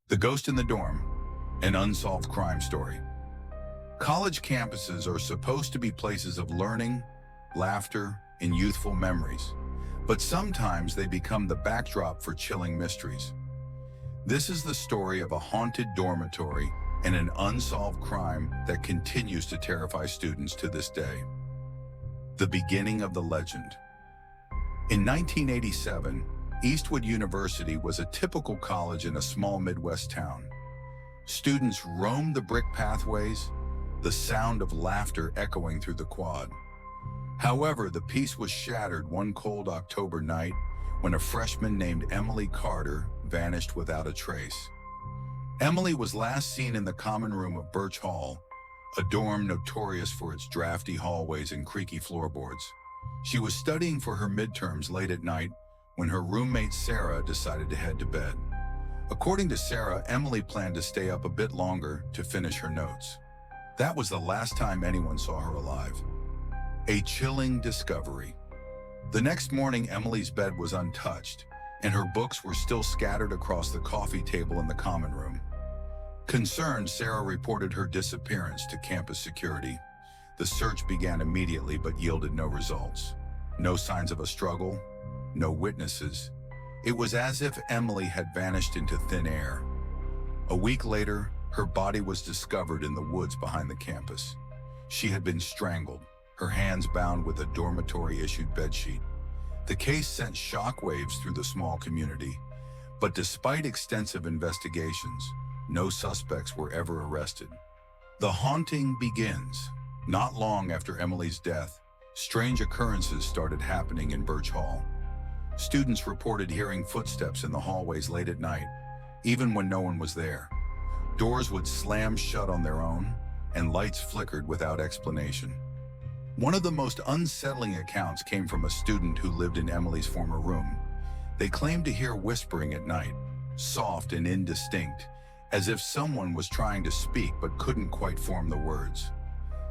The Ghost in the Dorm, an unsolved crime story. College campuses are supposed to be places of learning, laughter, and youthful memories, but sometimes they become the backdrop for chilling mysteries. This is the story of a haunted dormitory and an unsolved crime that continues to terrify students to this day. The beginning of the legend. In 1987, Eastwood University was a typical college in a small Midwest town. Students roamed the brick pathways, the sound of laughter echoing through the quad. However, the peace was shattered one cold October night when a freshman named Emily Carter vanished without a trace. Emily was last seen in the common room of Birch Hall, a dorm notorious for its drafty hallways and creaky floorboards. She was studying for her midterms late at night when her roommate Sarah decided to head to bed. According to Sarah, Emily planned to stay up a bit longer to finish her notes. That was the last time anyone saw her alive. A chilling discovery. The next morning, Emily's bed was untouched, and her books were still scattered across the coffee table in the common room. Concerned, Sarah reported her disappearance to campus security. The search began immediately but yielded no results. No signs of a struggle, no witnesses. It was as if Emily had vanished into thin air. A week later, her body was discovered in the woods behind the campus. She had been strangled, her hands bound with a dormitory-issued bedsheet. The case sent shockwaves through the small community, but despite extensive investigations, no suspects were ever arrested. The haunting begins. Not long after Emily's death, strange occurrences started happening in Birch Hall. Students reported hearing footsteps in the hallways late at night, even when no one was there. Doors would slam shut on their own, and lights flickered without explanation. One of the most unsettling accounts came from a student who lived in Emily's former room. They claimed to hear whispering at night, soft and indistinct, as if someone was trying to speak but couldn't quite form the words.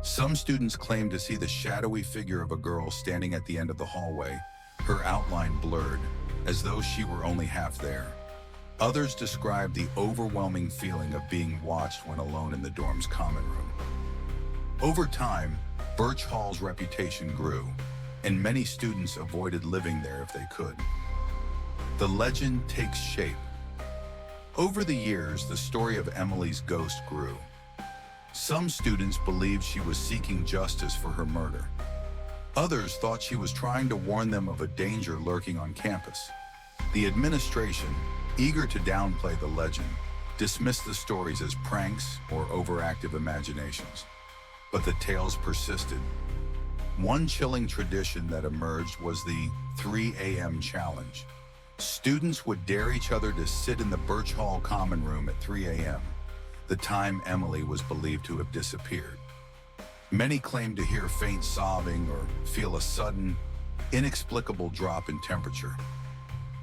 Some students claimed to see the shadowy figure of a girl standing at the end of the hallway, her outline blurred, as though she were only half there. Others described the overwhelming feeling of being watched when alone in the dorm's common room. Over time, Birch Hall's reputation grew, and many students avoided living there if they could. The legend takes shape. Over the years, the story of Emily's ghost grew. Some students believed she was seeking justice for her murder. Others thought she was trying to warn them of a danger lurking on campus. The administration, eager to downplay the legend, dismissed the stories as pranks or overactive imaginations. But the tales persisted. One chilling tradition that emerged was the 3 a.m. challenge. Students would dare each other to sit in the Birch Hall common room at 3 a.m., the time Emily was believed to have disappeared. Many claimed to hear faint sobbing or feel a sudden, inexplicable drop in temperature.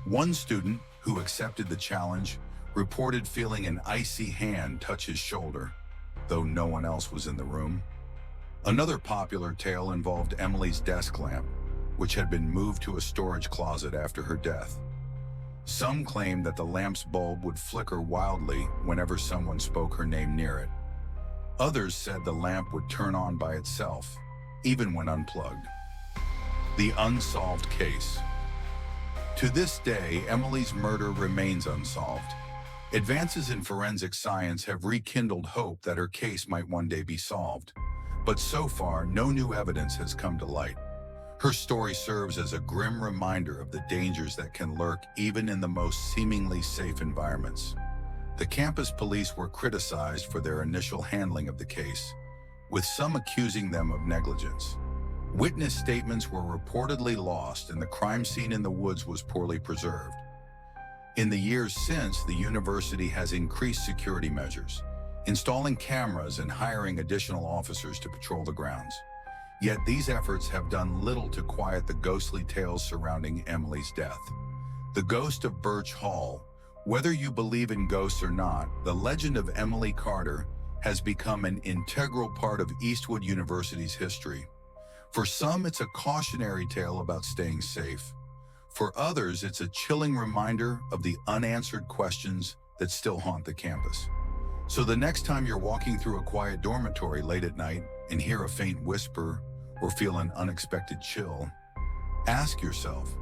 One student, who accepted the challenge, reported feeling an icy hand touch his shoulder, though no one else was in the room. Another popular tale involved Emily's desk lamp, which had been moved to a storage closet after her death. Some claimed that the lamp's bulb would flicker wildly whenever someone spoke her name near it. Others said the lamp would turn on by itself, even when unplugged. The unsolved case. To this day, Emily's murder remains unsolved. Advances in forensic science have rekindled hope that her case might one day be solved, but so far, no new evidence has come to light. Her story serves as a grim reminder of the dangers that can lurk even in the most seemingly safe environments. The campus police were criticized for their initial handling of the case, with some accusing them of negligence. Witness statements were reportedly lost and the crime scene in the woods was poorly preserved. In the years since, the university has increased security measures, installing cameras and hiring additional officers to patrol the grounds. Yet these efforts have done little to quiet the ghostly tales surrounding Emily's death. The ghost of Birch Hall. Whether you believe in ghosts or not, the legend of Emily Carter has become an integral part of Eastwood University's history. For some, it's a cautionary tale about staying safe. For others, it's a chilling reminder of the unanswered questions that still haunt the campus. So the next time you're walking through a quiet dormitory late at night and hear a faint whisper or feel an unexpected chill, ask yourself,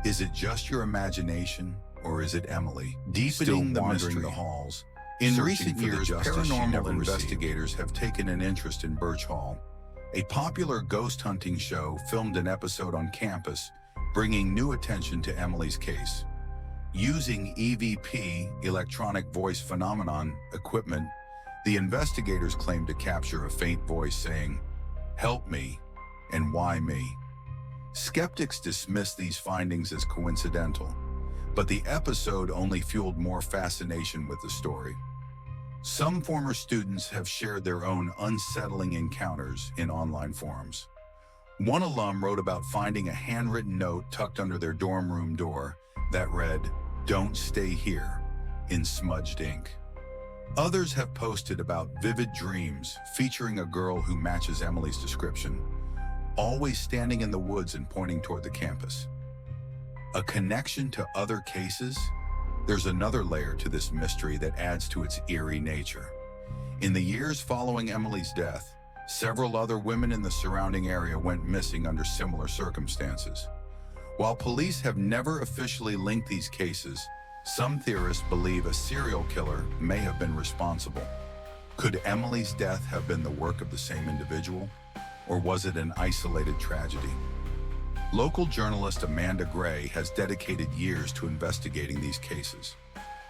is it just your imagination or is it Emily? Deepening the mystery. The halls. In recent years, paranormal investigators have taken an interest in Birch Hall. A popular ghost hunting show filmed an episode on campus, bringing new attention to Emily's case. Using EVP, electronic voice phenomenon, equipment, the investigators claimed to capture a faint voice saying, "Help me," and "Why me?" Skeptics dismiss these findings as coincidental, but the episode only fueled more fascination with the story. Some former students have shared their own unsettling encounters in online forums. One alum wrote about finding a handwritten note tucked under their dorm room door that read, "Don't stay here," in smudged ink. Others have posted about vivid dreams featuring a girl who matches Emily's description, always standing in the woods and pointing toward the campus. A connection to other cases? There's another layer to this mystery that adds to its eerie nature. In the years following Emily's death, several other women in the surrounding area went missing under similar circumstances. While police have never officially linked these cases, some theorists believe a serial killer may have been responsible. Could Emily's death have been the work of the same individual, or was it an isolated tragedy? Local journalist Amanda Gray has dedicated years to investigating these cases.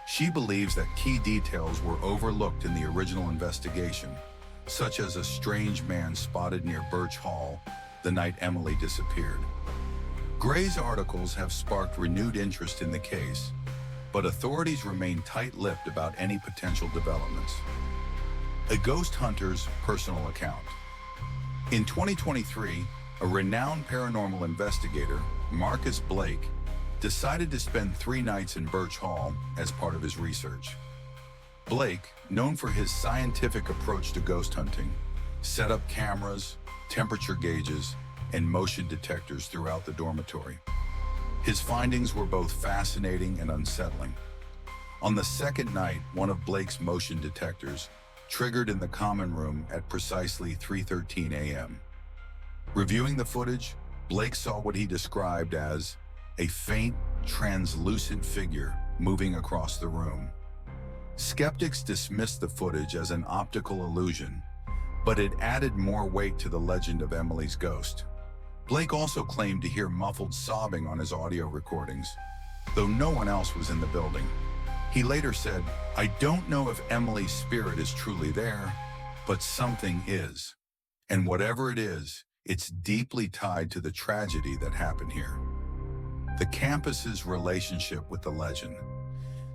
She believes that key details were overlooked in the original investigation, such as a strange man spotted near Birch Hall the night Emily disappeared. Gray's articles have sparked renewed interest in the case, but authorities remain tight-lipped about any potential developments. A ghost hunter's personal account. In 2023, a renowned paranormal investigator, Marcus Blake, decided to spend 3 nights in Birch Hall as part of his research. Blake, known for his scientific approach to ghost hunting, set up cameras, temperature gauges, and motion detectors throughout the dormitory. His findings were both fascinating and unsettling. On the second night, one of Blake's motion detectors triggered in the common room at precisely 3:13 a.m. Reviewing the footage, Blake saw what he described as a faint, translucent figure moving across the room. Skeptics dismissed the footage as an optical illusion, but it added more weight to the legend of Emily's ghost. Blake also claimed to hear muffled sobbing on his audio recordings, though no one else was in the building. He later said, "I don't know if Emily's spirit is truly there, but something is. And whatever it is, it's deeply tied to the tragedy that happened here." The campus's relationship with the legend.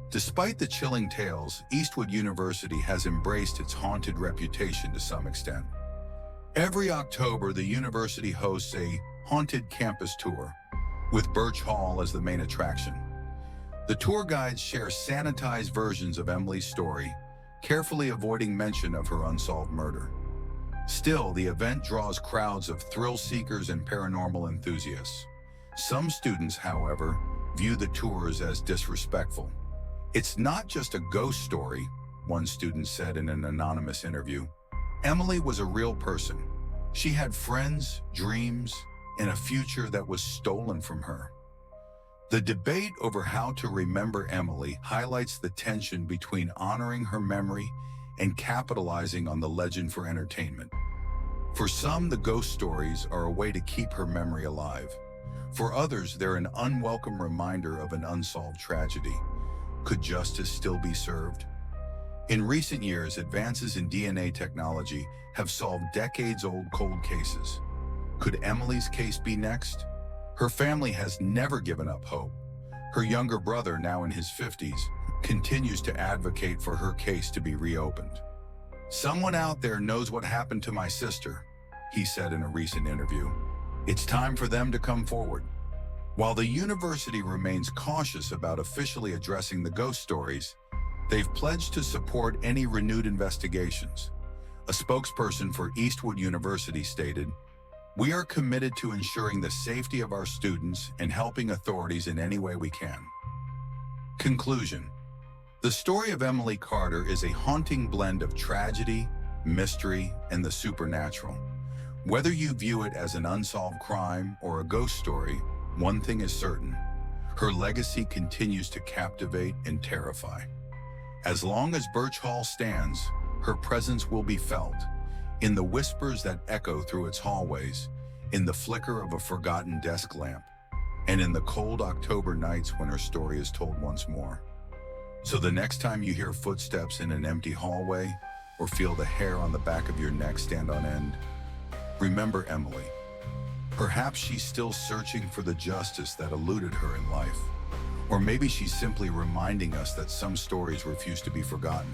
Despite the chilling tales, Eastwood University has embraced its haunted reputation to some extent. Every October, the university hosts a haunted campus tour, with Birch Hall as the main attraction. The tour guides share sanitized versions of Emily's story, carefully avoiding mention of her unsolved murder. Still, the event draws crowds of thrill seekers and paranormal enthusiasts. Some students, however, view the tours as disrespectful. "It's not just a ghost story," one student said in an anonymous interview. "Emily was a real person. She had friends, dreams, and a future that was stolen from her." The debate over how to remember Emily highlights the tension between honoring her memory and capitalizing on the legend for entertainment. For some, the ghost stories are a way to keep her memory alive. For others, they're an unwelcome reminder of an unsolved tragedy. Could justice still be served? In recent years, advances in DNA technology have solved decades-old cold cases. Could Emily's case be next? Her family has never given up hope. Her younger brother, now in his 50s, continues to advocate for her case to be reopened. "Someone out there knows what happened to my sister," he said in a recent interview. "It's time for them to come forward." While the university remains cautious about officially addressing the ghost stories, they've pledged to support any renewed investigations. A spokesperson for Eastwood University stated, "We are committed to ensuring the safety of our students and helping authorities in any way we can." Conclusion. The story of Emily Carter is a haunting blend of tragedy, mystery, and the supernatural. Whether you view it as an unsolved crime or a ghost story, one thing is certain: her legacy continues to captivate and terrify. As long as Birch Hall stands, her presence will be felt, in the whispers that echo through its hallways, in the flicker of a forgotten desk lamp, and in the cold October nights when her story is told once more. So the next time you hear footsteps in an empty hallway or feel the hair on the back of your neck stand on end, remember Emily. Perhaps she's still searching for the justice that eluded her in life. Or maybe she's simply reminding us that some stories refuse to be forgotten.